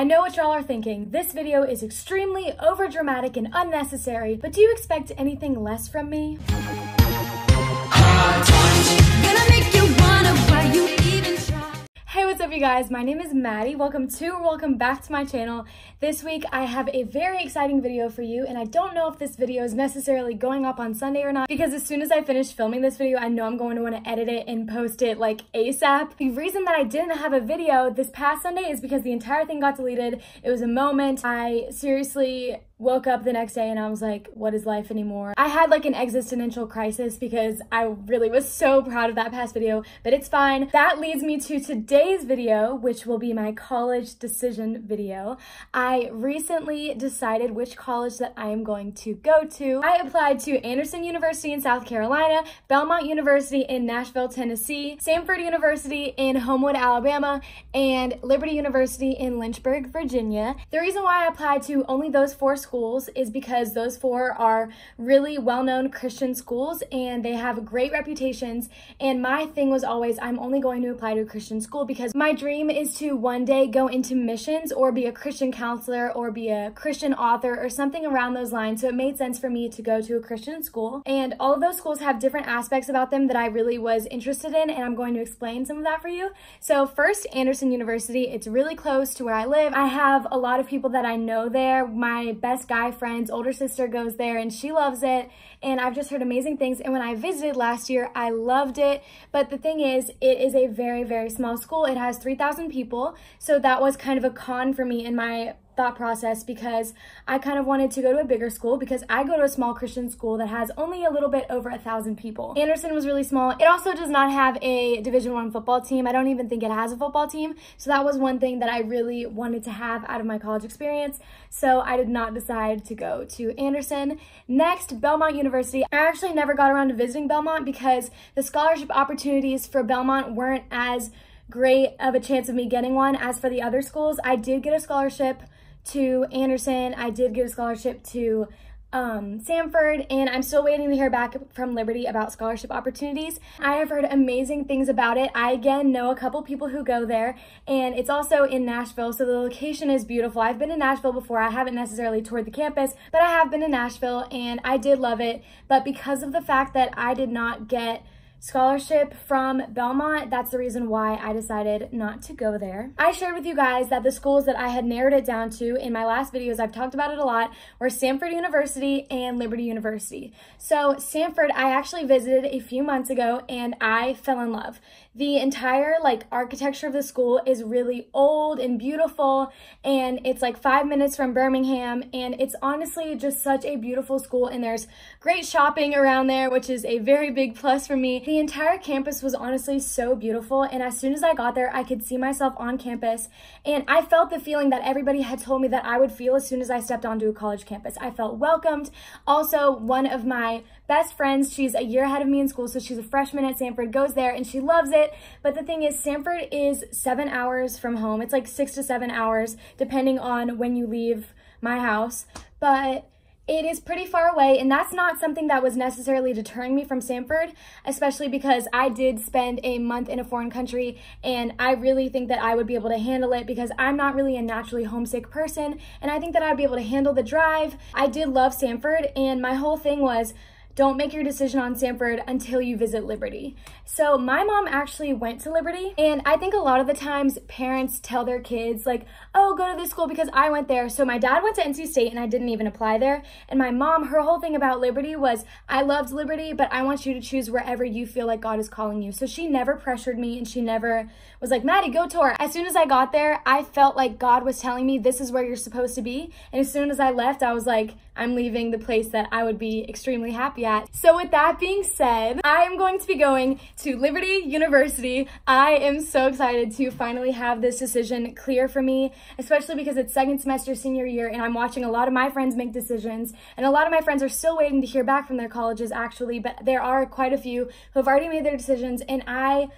I know what y'all are thinking. This video is extremely overdramatic and unnecessary, but do you expect anything less from me? Hey, what's up you guys? My name is Maddie. Welcome back to my channel. This week I have a very exciting video for you, and I don't know if this video is necessarily going up on Sunday or not, because as soon as I finish filming this video, I know I'm going to want to edit it and post it like ASAP. The reason that I didn't have a video this past Sunday is because the entire thing got deleted. It was a moment. I seriously woke up the next day and I was like, what is life anymore? I had like an existential crisis because I really was so proud of that past video, but it's fine. That leads me to today's video, which will be my college decision video. I recently decided which college that I am going to go to. I applied to Anderson University in South Carolina, Belmont University in Nashville, Tennessee, Samford University in Homewood, Alabama, and Liberty University in Lynchburg, Virginia. The reason why I applied to only those 4 schools is because those 4 are really well-known Christian schools and they have great reputations, and my thing was always I'm only going to apply to a Christian school because my dream is to one day go into missions or be a Christian counselor or be a Christian author or something around those lines, so it made sense for me to go to a Christian school. And all of those schools have different aspects about them that I really was interested in, and I'm going to explain some of that for you. So first, Anderson University. It's really close to where I live. I have a lot of people that I know there. My best guy friend's older sister goes there and she loves it, and I've just heard amazing things, and when I visited last year I loved it. But the thing is, it is a very, very small school. It has 3,000 people, so that was kind of a con for me in my thought process, because I kind of wanted to go to a bigger school because I go to a small Christian school that has only a little bit over 1,000 people. Anderson was really small. It also does not have a Division I football team. I don't even think it has a football team. So that was one thing that I really wanted to have out of my college experience. So I did not decide to go to Anderson. Next, Belmont University. I actually never got around to visiting Belmont because the scholarship opportunities for Belmont weren't as great of a chance of me getting one as for the other schools. I did get a scholarship to Anderson. I did get a scholarship to Samford, and I'm still waiting to hear back from Liberty about scholarship opportunities. I have heard amazing things about it. I again know a couple people who go there, and it's also in Nashville, so the location is beautiful. I've been to Nashville before. I haven't necessarily toured the campus, but I have been to Nashville and I did love it. But because of the fact that I did not get scholarship from Belmont, that's the reason why I decided not to go there. I shared with you guys that the schools that I had narrowed it down to in my last videos, I've talked about it a lot, were Samford University and Liberty University. So Samford, I actually visited a few months ago and I fell in love. The entire architecture of the school is really old and beautiful, and it's like 5 minutes from Birmingham, and it's honestly just such a beautiful school, and there's great shopping around there, which is a very big plus for me. The entire campus was honestly so beautiful, and as soon as I got there, I could see myself on campus, and I felt the feeling that everybody had told me that I would feel as soon as I stepped onto a college campus. I felt welcomed. Also, one of my best friends, she's a year ahead of me in school, so she's a freshman at Samford, goes there and she loves it. But the thing is, Samford is 7 hours from home. It's like 6 to 7 hours depending on when you leave my house, but it is pretty far away, and that's not something that was necessarily deterring me from Samford, especially because I did spend a month in a foreign country, and I really think that I would be able to handle it because I'm not really a naturally homesick person, and I think that I'd be able to handle the drive. I did love Samford, and my whole thing was, don't make your decision on Samford until you visit Liberty. So my mom actually went to Liberty, and I think a lot of the times parents tell their kids like, oh, go to this school because I went there. So my dad went to NC State and I didn't even apply there. And my mom, her whole thing about Liberty was, I loved Liberty, but I want you to choose wherever you feel like God is calling you. So she never pressured me, and she never was like, Maddie, go tour. As soon as I got there, I felt like God was telling me this is where you're supposed to be. And as soon as I left, I was like, I'm leaving the place that I would be extremely happy at. So with that being said, I am going to be going to Liberty University. I am so excited to finally have this decision clear for me, especially because it's second semester senior year and I'm watching a lot of my friends make decisions, and a lot of my friends are still waiting to hear back from their colleges actually, but there are quite a few who have already made their decisions, and I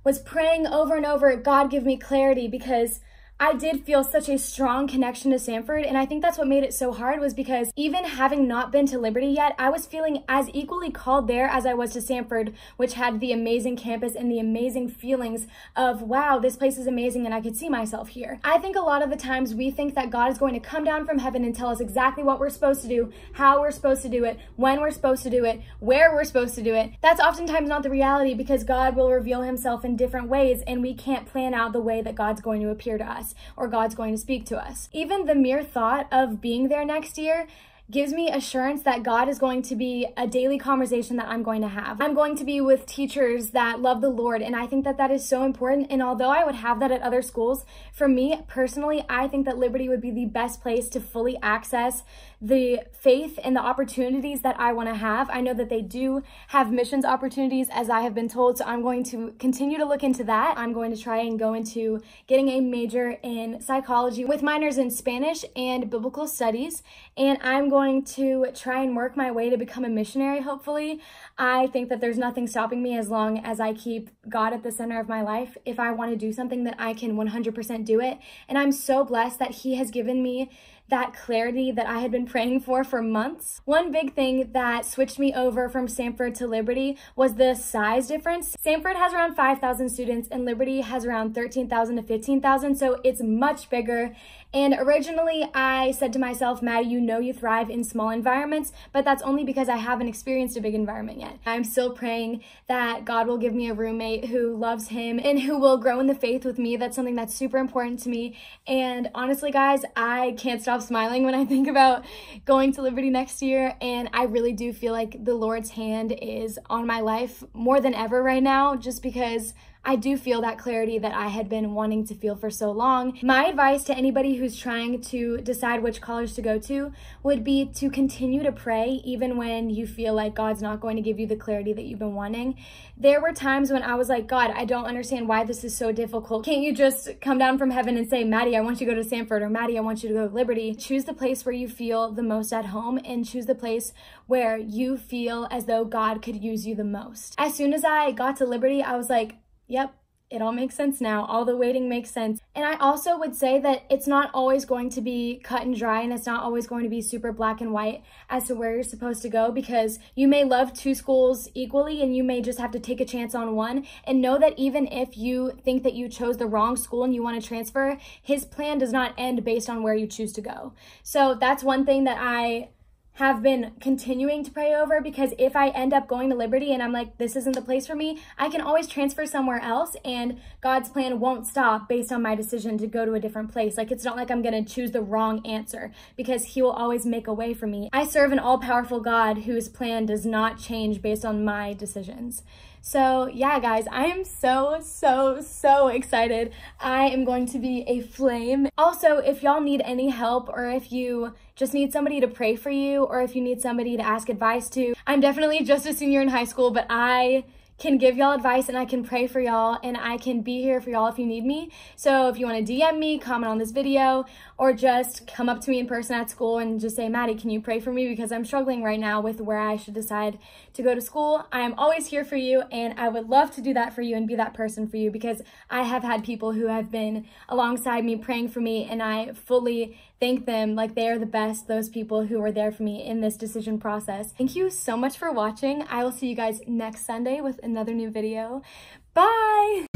was praying over and over, God give me clarity, because I did feel such a strong connection to Sanford, and I think that's what made it so hard, was because even having not been to Liberty yet, I was feeling as equally called there as I was to Sanford, which had the amazing campus and the amazing feelings of, wow, this place is amazing and I could see myself here. I think a lot of the times we think that God is going to come down from heaven and tell us exactly what we're supposed to do, how we're supposed to do it, when we're supposed to do it, where we're supposed to do it. That's oftentimes not the reality, because God will reveal himself in different ways, and we can't plan out the way that God's going to appear to us or God's going to speak to us. Even the mere thought of being there next year gives me assurance that God is going to be a daily conversation that I'm going to have. I'm going to be with teachers that love the Lord, and I think that that is so important. And although I would have that at other schools, for me personally, I think that Liberty would be the best place to fully access the faith and the opportunities that I want to have. I know that they do have missions opportunities, as I have been told, so I'm going to continue to look into that. I'm going to try and go into getting a major in psychology with minors in Spanish and biblical studies, and I'm going to try and work my way to become a missionary, hopefully. I think that there's nothing stopping me as long as I keep God at the center of my life. If I want to do something, that I can 100% do it, and I'm so blessed that he has given me that clarity that I had been praying for months. One big thing that switched me over from Sanford to Liberty was the size difference. Sanford has around 5,000 students and Liberty has around 13,000 to 15,000, so it's much bigger. And originally I said to myself, Maddie, you know you thrive in small environments, but that's only because I haven't experienced a big environment yet. I'm still praying that God will give me a roommate who loves him and who will grow in the faith with me. That's something that's super important to me. And honestly, guys, I can't stop smiling when I think about going to Liberty next year, and I really do feel like the Lord's hand is on my life more than ever right now, just because I do feel that clarity that I had been wanting to feel for so long. My advice to anybody who's trying to decide which college to go to would be to continue to pray even when you feel like God's not going to give you the clarity that you've been wanting. There were times when I was like, God, I don't understand why this is so difficult. Can't you just come down from heaven and say, Maddie, I want you to go to Sanford, or Maddie, I want you to go to Liberty? Choose the place where you feel the most at home, and choose the place where you feel as though God could use you the most. As soon as I got to Liberty, I was like, yep, it all makes sense now. All the waiting makes sense. And I also would say that it's not always going to be cut and dry, and it's not always going to be super black and white as to where you're supposed to go, because you may love two schools equally and you may just have to take a chance on one. And know that even if you think that you chose the wrong school and you want to transfer, his plan does not end based on where you choose to go. So that's one thing that I have been continuing to pray over, because if I end up going to Liberty and I'm like, this isn't the place for me, I can always transfer somewhere else, and God's plan won't stop based on my decision to go to a different place. Like, it's not like I'm gonna choose the wrong answer, because he will always make a way for me. I serve an all-powerful God whose plan does not change based on my decisions. So yeah, guys, I am so excited. I am going to be a flame. Also, if y'all need any help, or if you just need somebody to pray for you, or if you need somebody to ask advice to, I'm definitely just a senior in high school, but I can give y'all advice and I can pray for y'all, and I can be here for y'all if you need me. So if you want to DM me, comment on this video, or just come up to me in person at school and just say, Maddie, can you pray for me, because I'm struggling right now with where I should decide to go to school. I am always here for you, and I would love to do that for you and be that person for you, because I have had people who have been alongside me praying for me, and I fully thank them. Like, they are the best, those people who were there for me in this decision process. Thank you so much for watching. I will see you guys next Sunday with another new video. Bye!